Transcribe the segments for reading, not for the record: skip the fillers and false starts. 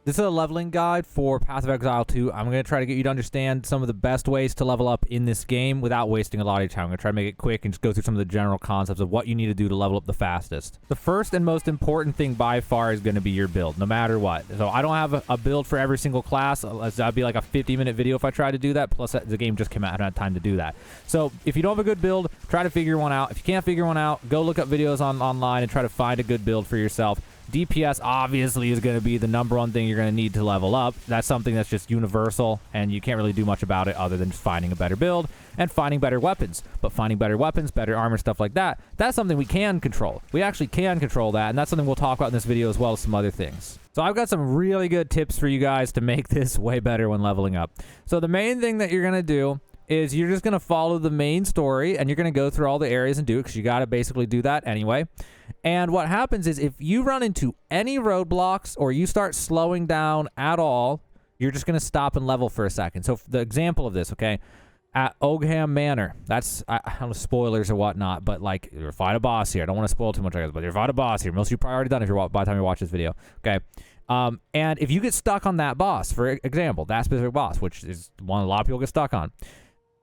This is a leveling guide for Path of Exile 2. I'm going to try to get you to understand some of the best ways to level up in this game without wasting a lot of your time. I'm going to try to make it quick and just go through some of the general concepts of what you need to do to level up the fastest. The first and most important thing by far is going to be your build, no matter what. So I don't have a build for every single class. That'd be like a 50-minute video if I tried to do that. Plus, the game just came out. I don't have time to do that. So if you don't have a good build, try to figure one out. If you can't figure one out, go look up videos online and try to find a good build for yourself. DPS obviously is going to be the #1 thing you're going to need to level up. That's something that's just universal, and you can't really do much about it other than just finding a better build and finding better weapons. But finding better weapons, better armor, stuff like that, that's something we can control. We actually can control that, and that's something we'll talk about in this video as well as some other things. So I've got some really good tips for you guys to make this way better when leveling up. So the main thing that you're going to do is you're just going to follow the main story, and you're going to go through all the areas and do it because you got to basically do that anyway. And what happens is if you run into any roadblocks or you start slowing down at all, you're just going to stop and level for a second. So the example of this, okay, at Ogham Manor, that's, I don't know, spoilers or whatnot, but like, you're fight a boss here. I don't want to spoil too much, I guess, but you're fight a boss here. Most of you probably already done if you're by the time you watch this video, okay? And if you get stuck on that boss, for example, that specific boss, which is one a lot of people get stuck on,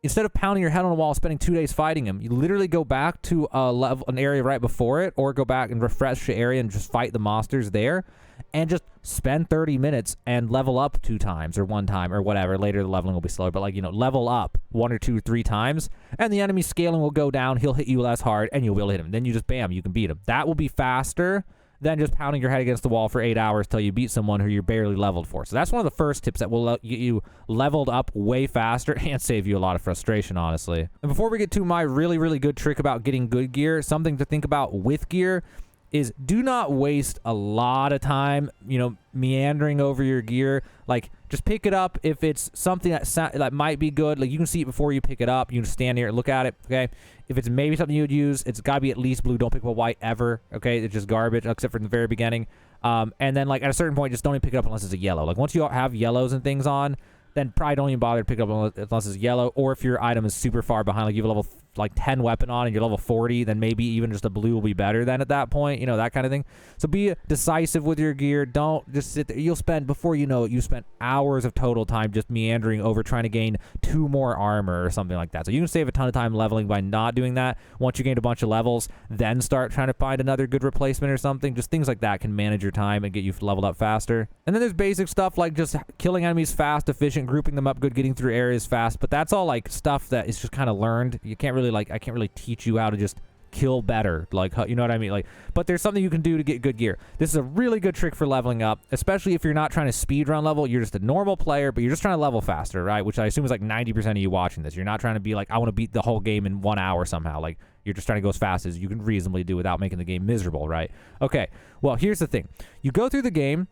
instead of pounding your head on a wall, spending 2 days fighting him, you literally go back to an area right before it, or go back and refresh the area and just fight the monsters there, and just spend 30 minutes and level up 2 times or 1 time or whatever. Later the leveling will be slower, but like, you know, level up 1 or 2 or 3 times, and the enemy scaling will go down. He'll hit you less hard, and you'll be able to hit him. Then you just bam, you can beat him. That will be faster than just pounding your head against the wall for 8 hours till you beat someone who you're barely leveled for. So that's one of the first tips that will get you leveled up way faster and save you a lot of frustration, honestly. And before we get to my really, really good trick about getting good gear, something to think about with gear is do not waste a lot of time, you know, meandering over your gear. Like, just pick it up if it's something that might be good. Like, you can see it before you pick it up. You can stand here and look at it, okay? If it's maybe something you would use, it's got to be at least blue. Don't pick up a white ever, okay? It's just garbage, except for in the very beginning. And then, like, at a certain point, just don't even pick it up unless it's a yellow. Like, once you have yellows and things on, then probably don't even bother to pick it up unless it's yellow, or if your item is super far behind, like you have a level 10 weapon on and you're level 40, then maybe even just a blue will be better than at that point, you know, that kind of thing. So be decisive with your gear. Don't just sit there. You'll spend, before you know it, you spent hours of total time just meandering over trying to gain 2 more armor or something like that. So you can save a ton of time leveling by not doing that. Once you gain a bunch of levels, then start trying to find another good replacement or something. Just things like that can manage your time and get you leveled up faster. And then there's basic stuff like just killing enemies fast, efficient, grouping them up good, getting through areas fast. But that's all like stuff that is just kind of learned. You can't really I can't really teach you how to just kill better, like, you know what I mean? Like, but there's something you can do to get good gear. This is a really good trick for leveling up, especially if you're not trying to speed run level. You're just a normal player, but you're just trying to level faster, right? Which I assume is like 90% of you watching this. You're not trying to be like, I want to beat the whole game in 1 hour somehow. Like, you're just trying to go as fast as you can reasonably do without making the game miserable, right? Okay, well, here's the thing. You go through the game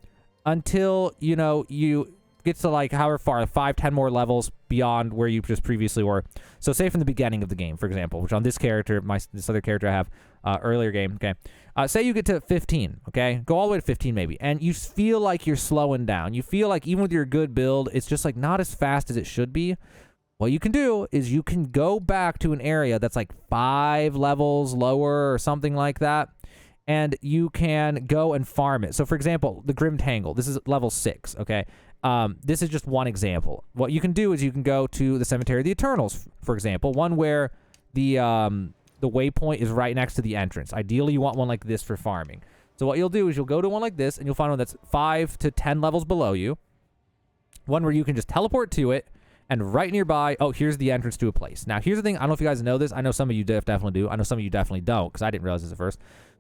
until, you know, you gets to like however far, 5-10 more levels beyond where you just previously were. So say from the beginning of the game, for example, which on this character, this other character I have earlier game, okay, say you get to 15, okay, go all the way to 15 maybe, and you feel like you're slowing down. You feel like even with your good build, it's just like not as fast as it should be. What you can do is you can go back to an area that's like 5 levels lower or something like that, and you can go and farm it. So for example, the Grim Tangle, this is level 6, okay? This is just one example. What you can do is you can go to the Cemetery of the Eternals, for example, one where the waypoint is right next to the entrance. Ideally, you want one like this for farming. So what you'll do is you'll go to one like this, and you'll find one that's 5 to 10 levels below you, one where you can just teleport to it, and right nearby, oh, here's the entrance to a place. Now, here's the thing. I don't know if you guys know this. I know some of you definitely do. I know some of you definitely don't, because I didn't realize this at first.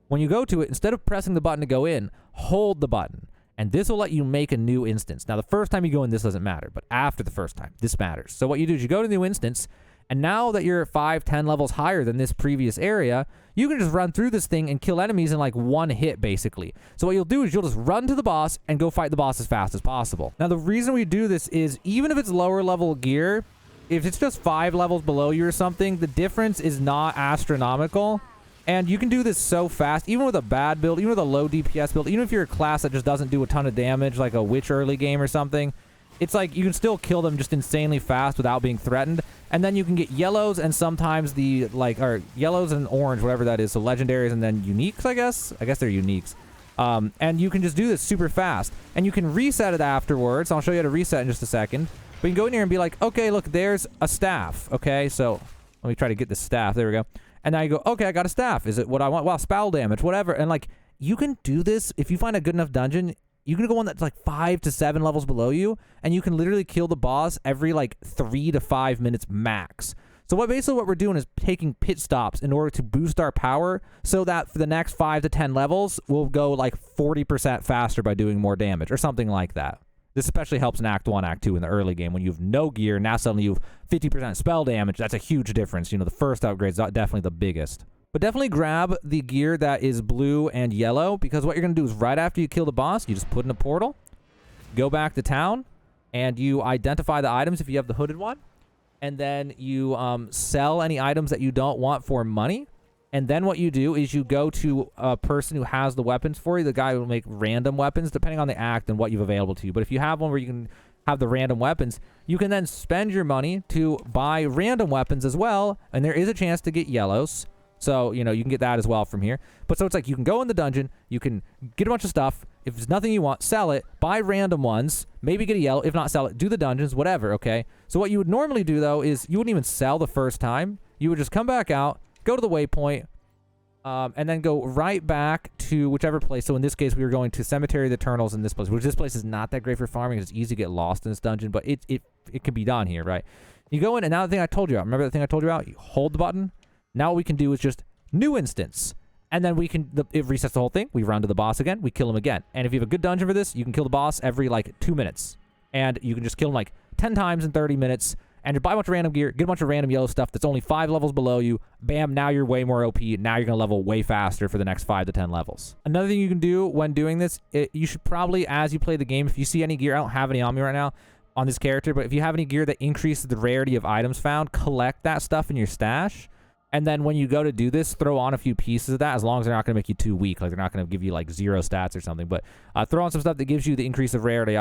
When you go to it, instead of pressing the button to go in, hold the button. And this will let you make a new instance. Now, the first time you go in, this doesn't matter. But after the first time, this matters. So what you do is you go to the new instance. And now that you're 5-10 levels higher than this previous area, you can just run through this thing and kill enemies in like 1 hit, basically. So what you'll do is you'll just run to the boss and go fight the boss as fast as possible. Now, the reason we do this is even if it's lower level gear, if it's just 5 levels below you or something, the difference is not astronomical. And you can do this so fast, even with a bad build, even with a low DPS build, even if you're a class that just doesn't do a ton of damage, like a witch early game or something. It's like you can still kill them just insanely fast without being threatened. And then you can get yellows and sometimes the, like, or yellows and orange, whatever that is. So legendaries and then uniques, I guess. I guess they're uniques. And you can just do this super fast. And you can reset it afterwards. I'll show you how to reset in just a second. But you can go in here and be like, okay, look, there's a staff. Okay, so let me try to get this staff. There we go. And now you go, okay, I got a staff. Is it what I want? Wow, spell damage, whatever. And like, you can do this if you find a good enough dungeon. You can go one that's like 5 to 7 levels below you, and you can literally kill the boss every like 3 to 5 minutes max. So basically what we're doing is taking pit stops in order to boost our power so that for the next 5 to 10 levels, we'll go like 40% faster by doing more damage or something like that. This especially helps in Act 1, Act 2 in the early game when you have no gear. Now suddenly you have 50% spell damage. That's a huge difference. You know, the first upgrade is definitely the biggest. But definitely grab the gear that is blue and yellow, because what you're going to do is right after you kill the boss, you just put in a portal, go back to town, and you identify the items if you have the hooded one, and then you sell any items that you don't want for money. And then what you do is you go to a person who has the weapons for you. The guy will make random weapons depending on the act and what you've available to you. But if you have one where you can have the random weapons, you can then spend your money to buy random weapons as well. And there is a chance to get yellows. So, you know, you can get that as well from here. But so it's like you can go in the dungeon, you can get a bunch of stuff. If there's nothing you want, sell it, buy random ones, maybe get a yellow. If not, sell it, do the dungeons, whatever, okay? So what you would normally do, though, is you wouldn't even sell the first time. You would just come back out, go to the waypoint, and then go right back to whichever place. So in this case, we were going to Cemetery of the Eternals in this place, which this place is not that great for farming. It's easy to get lost in this dungeon, but it can be done here, right? You go in, and now the thing I told you about, remember the thing I told you about? You hold the button. Now what we can do is just new instance. And then we can, it resets the whole thing. We run to the boss again. We kill him again. And if you have a good dungeon for this, you can kill the boss every like 2 minutes. And you can just kill him like 10 times in 30 minutes. And you buy a bunch of random gear, get a bunch of random yellow stuff that's only 5 levels below you. Bam, now you're way more OP. Now you're going to level way faster for the next 5 to 10 levels. Another thing you can do when doing this, you should probably, as you play the game, if you see any gear, I don't have any on me right now on this character, but if you have any gear that increases the rarity of items found, collect that stuff in your stash. And then when you go to do this, throw on a few pieces of that, as long as they're not going to make you too weak. Like they're not going to give you like 0 stats or something. But throw on some stuff that gives you the increase of rarity,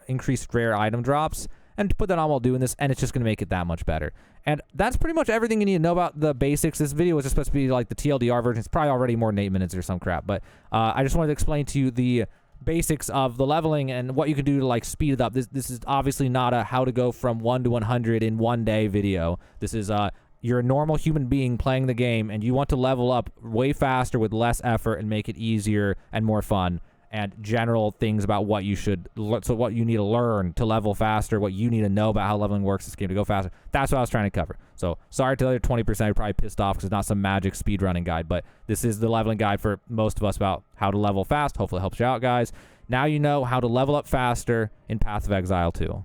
increased rare item drops. And put that on while doing this, and it's just going to make it that much better. And that's pretty much everything you need to know about the basics. This video was just supposed to be like the TLDR version. It's probably already more than 8 minutes or some crap. But I just wanted to explain to you the basics of the leveling and what you can do to like speed it up. This is obviously not a how to go from 1 to 100 in 1 day video. This is you're a normal human being playing the game, and you want to level up way faster with less effort and make it easier and more fun. And general things about what you should, so what you need to learn to level faster, what you need to know about how leveling works this game to go faster. That's what I was trying to cover. So sorry to the other 20%, you're probably pissed off because it's not some magic speedrunning guide, but this is the leveling guide for most of us about how to level fast. Hopefully it helps you out, guys. Now you know how to level up faster in Path of Exile 2.